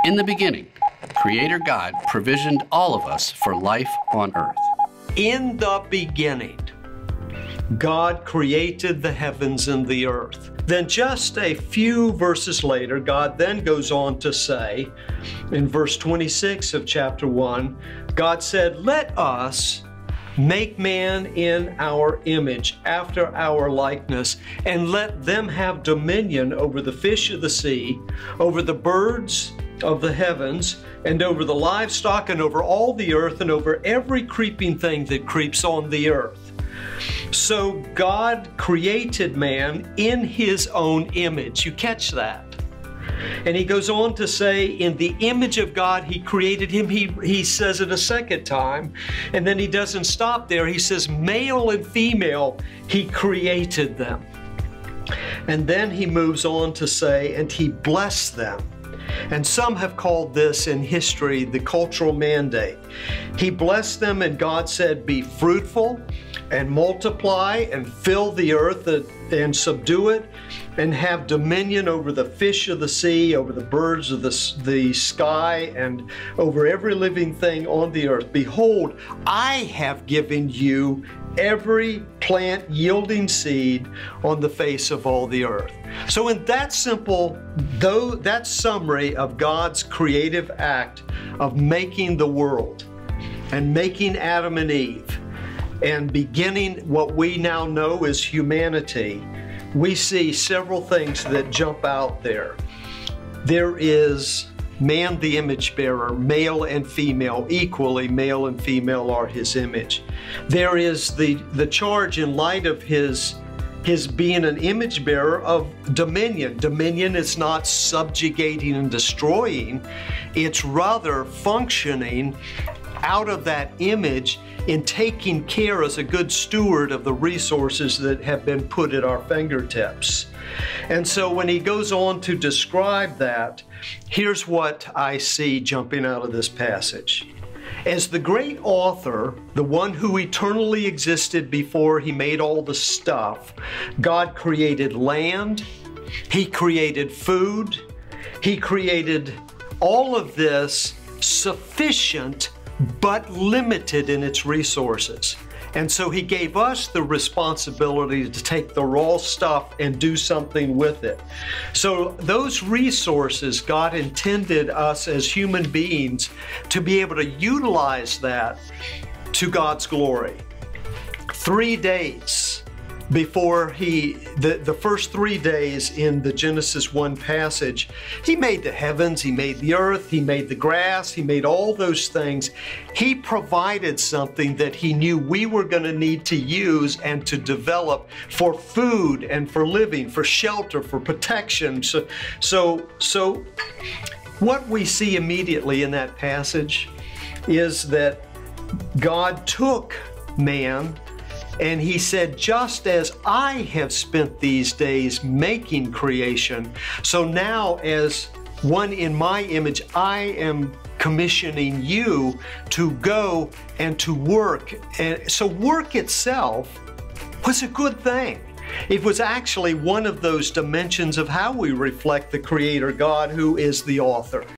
In the beginning, Creator God provisioned all of us for life on earth. In the beginning, God created the heavens and the earth. Then just a few verses later, God then goes on to say, in verse 26 of chapter 1, God said, "Let us make man in our image, after our likeness, and let them have dominion over the fish of the sea, over the birds of the heavens, and over the livestock, and over all the earth, and over every creeping thing that creeps on the earth." So God created man in His own image. You catch that? And He goes on to say, in the image of God He created him. He says it a second time, and then He doesn't stop there. He says, male and female He created them. And then He moves on to say, and He blessed them. And some have called this in history the cultural mandate. He blessed them, and God said, be fruitful and multiply and fill the earth and subdue it, and have dominion over the fish of the sea, over the birds of the sky, and over every living thing on the earth. Behold, I have given you every plant yielding seed on the face of all the earth. So in that simple, that summary of God's creative act of making the world and making Adam and Eve and beginning what we now know as humanity, we see several things that jump out there. There is man, the image bearer, male and female, equally male and female are His image. There is the charge in light of his being an image bearer of dominion. Dominion is not subjugating and destroying, it's rather functioning out of that image in taking care as a good steward of the resources that have been put at our fingertips. And so when he goes on to describe that, here's what I see jumping out of this passage. As the great author, the one who eternally existed before He made all the stuff, God created land, He created food, He created all of this sufficient but limited in its resources. And so He gave us the responsibility to take the raw stuff and do something with it. So those resources, God intended us as human beings to be able to utilize that to God's glory. 3 days before the first 3 days in the Genesis 1 passage, He made the heavens, He made the earth, He made the grass, He made all those things. He provided something that He knew we were going to need to use and to develop for food and for living, for shelter, for protection. So what we see immediately in that passage is that God took man and He said, just as I have spent these days making creation, so now as one in my image, I am commissioning you to go and to work. And so work itself was a good thing. It was actually one of those dimensions of how we reflect the Creator God, who is the author.